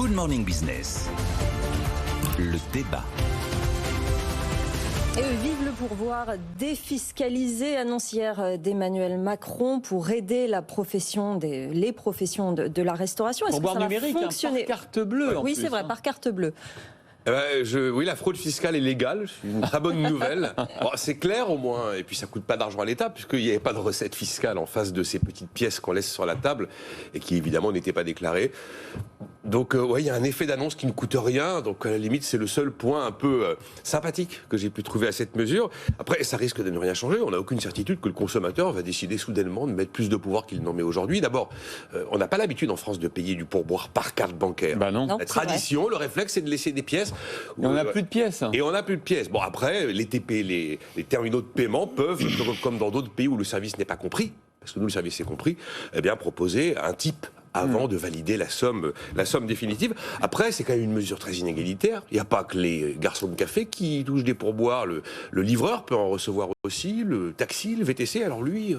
Good Morning Business. Le débat. Vive le pourvoir défiscalisé, annonce hier d'Emmanuel Macron pour aider les professions de la restauration. Est-ce que ça va fonctionner par carte bleue. Oui, c'est vrai, par carte bleue. Oui, la fraude fiscale est légale, c'est une très bonne nouvelle. Bon, c'est clair au moins, et puis ça coûte pas d'argent à l'État, puisqu'il n'y avait pas de recette fiscale en face de ces petites pièces qu'on laisse sur la table, et qui évidemment n'étaient pas déclarées. Donc il y a un effet d'annonce qui ne coûte rien, donc à la limite c'est le seul point un peu sympathique que j'ai pu trouver à cette mesure. Après, ça risque de ne rien changer, on n'a aucune certitude que le consommateur va décider soudainement de mettre plus de pouvoir qu'il n'en met aujourd'hui. D'abord, on n'a pas l'habitude en France de payer du pourboire par carte bancaire. Bah non. La tradition, le réflexe, c'est de laisser des pièces. Et on n'a plus de pièces. Et on n'a plus de pièces. Bon, après, les TP, les terminaux de paiement peuvent, comme dans d'autres pays où le service n'est pas compris, parce que nous, le service est compris, eh bien, proposer un type avant de valider la somme définitive. Après, c'est quand même une mesure très inégalitaire. Il n'y a pas que les garçons de café qui touchent des pourboires. Le livreur peut en recevoir aussi, le taxi, le VTC. Alors lui...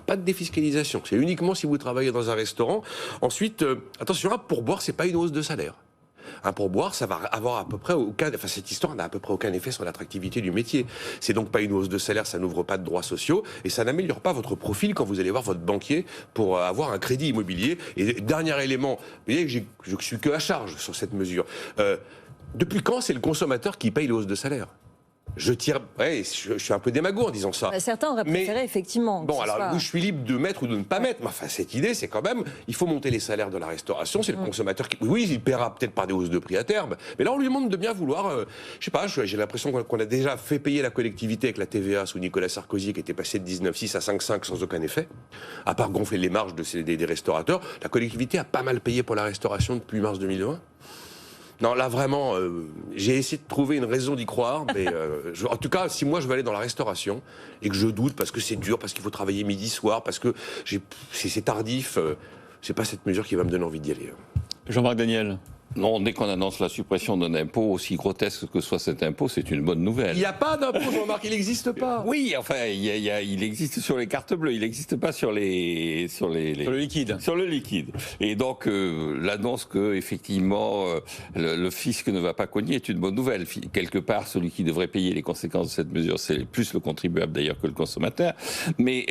pas de défiscalisation. C'est uniquement si vous travaillez dans un restaurant. Ensuite, attention, un pourboire, c'est pas une hausse de salaire. Un pourboire, ça va avoir à peu près cette histoire n'a à peu près aucun effet sur l'attractivité du métier. C'est donc pas une hausse de salaire, ça n'ouvre pas de droits sociaux et ça n'améliore pas votre profil quand vous allez voir votre banquier pour avoir un crédit immobilier. Et dernier élément, vous voyez que je suis que à charge sur cette mesure. Depuis quand c'est le consommateur qui paye les hausses de salaire ? Je suis un peu démago en disant ça. Certains auraient préféré, effectivement. Bon, alors, je suis libre de mettre ou de ne pas mettre. Mais enfin, cette idée, c'est quand même, il faut monter les salaires de la restauration. C'est le consommateur qui, oui, il paiera peut-être par des hausses de prix à terme. Mais là, on lui demande de bien vouloir, je sais pas, j'ai l'impression qu'on a déjà fait payer la collectivité avec la TVA sous Nicolas Sarkozy, qui était passé de 19,6 à 5,5 sans aucun effet. À part gonfler les marges des restaurateurs, la collectivité a pas mal payé pour la restauration depuis mars 2020. Non, là vraiment, j'ai essayé de trouver une raison d'y croire, mais en tout cas, si moi je veux aller dans la restauration et que je doute parce que c'est dur, parce qu'il faut travailler midi, soir, parce que c'est tardif, c'est pas cette mesure qui va me donner envie d'y aller. Jean-Marc Daniel. Non, dès qu'on annonce la suppression d'un impôt, aussi grotesque que soit cet impôt, c'est une bonne nouvelle. Il n'y a pas d'impôt, Jean-Marc, il n'existe pas. Oui, enfin, il existe sur les cartes bleues, il n'existe pas sur le liquide. Sur le liquide. Et donc, l'annonce que, effectivement, le fisc ne va pas cogner est une bonne nouvelle. Quelque part, celui qui devrait payer les conséquences de cette mesure, c'est plus le contribuable d'ailleurs que le consommateur. Mais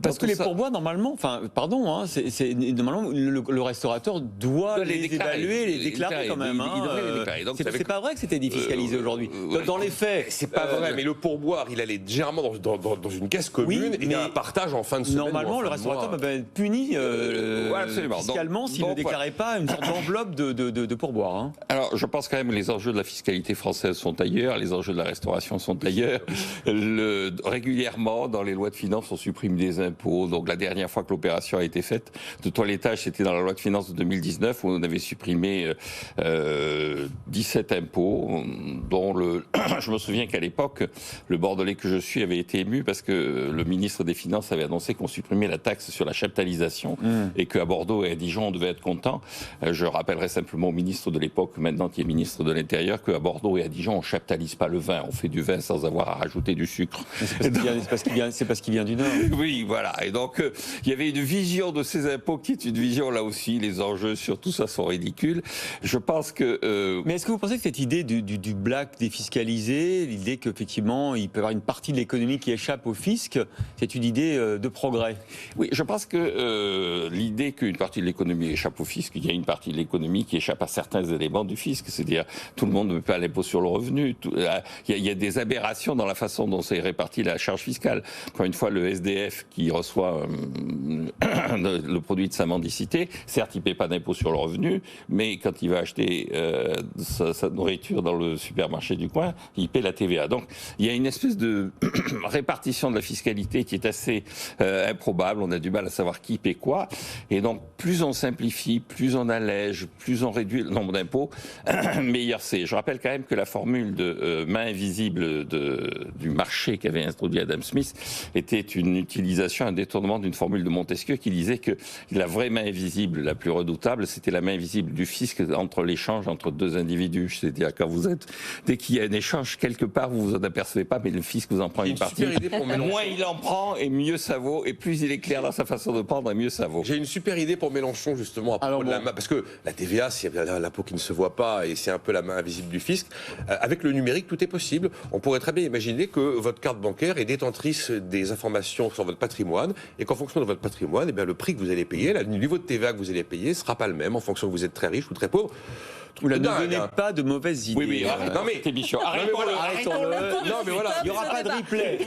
parce que les pourboires, normalement, normalement, le restaurateur doit les évaluer, les déclarer quand même. C'est pas vrai que c'était défiscalisé aujourd'hui. Dans les faits, c'est pas vrai. Mais le pourboire, il allait généralement dans une caisse commune et il y a un partage en fin de semaine. Normalement, le restaurateur va être puni fiscalement s'il ne déclarait pas une sorte d'enveloppe de pourboire. Alors, je pense quand même que les enjeux de la fiscalité française sont ailleurs, les enjeux de la restauration sont ailleurs. Régulièrement, dans les lois de finances, on supprime des impôts. Donc, la dernière fois que l'opération a été faite de toilettage, c'était dans la loi de finances de 2019 où on avait supprimé 17 impôts, dont je me souviens qu'à l'époque, le Bordelais que je suis avait été ému parce que le ministre des Finances avait annoncé qu'on supprimait la taxe sur la chaptalisation et qu'à Bordeaux et à Dijon, on devait être content. Je rappellerai simplement au ministre de l'époque, maintenant qui est ministre de l'Intérieur, qu'à Bordeaux et à Dijon, on chaptalise pas le vin, on fait du vin sans avoir à rajouter du sucre. C'est parce qu'il vient du Nord. Oui, voilà. Et donc, il y avait une vision de ces impôts qui est une vision, là aussi, les enjeux sur tout ça sont ridicules. Je pense que... Mais est-ce que vous pensez que cette idée du black défiscalisé, l'idée qu'effectivement il peut y avoir une partie de l'économie qui échappe au fisc, c'est une idée de progrès? Oui, je pense que l'idée qu'une partie de l'économie échappe au fisc, il y a une partie de l'économie qui échappe à certains éléments du fisc, c'est-à-dire tout le monde ne peut pas l'impôt sur le revenu. Il y a des aberrations dans la façon dont c'est réparti la charge fiscale. Encore une fois, le SDF qui reçoit le produit de sa mendicité, certes il ne paie pas d'impôt sur le revenu, mais quand il va acheter sa nourriture dans le supermarché du coin, il paie la TVA. Donc il y a une espèce de répartition de la fiscalité qui est assez improbable. On a du mal à savoir qui paie quoi. Et donc plus on simplifie, plus on allège, plus on réduit le nombre d'impôts, meilleur c'est. Je rappelle quand même que la formule de main invisible du marché qu'avait introduit Adam Smith était une utilisation, un détournement d'une formule de Montesquieu qui disait que la vraie main invisible, la plus redoutable, c'était la main invisible du fisc entre l'échange entre deux individus. C'est-à-dire quand dès qu'il y a un échange quelque part, vous vous en apercevez pas, mais le fisc vous en prend une partie. Moins il en prend et mieux ça vaut, et plus il est clair dans sa façon de prendre et mieux ça vaut. J'ai une super dernière idée pour Mélenchon, justement, à propos de la main, parce que la TVA, c'est l'impôt qui ne se voit pas et c'est un peu la main invisible du fisc. Avec le numérique, tout est possible. On pourrait très bien imaginer que votre carte bancaire est détentrice des informations sur votre patrimoine et qu'en fonction de votre patrimoine, eh bien, le prix que vous allez payer, le niveau de TVA que vous allez payer ne sera pas le même en fonction que vous êtes très riche ou très pauvre. Ne donnez pas de mauvaises idées. Oui, non mais arrêtons-le. Non mais voilà. Il n'y aura pas de replay.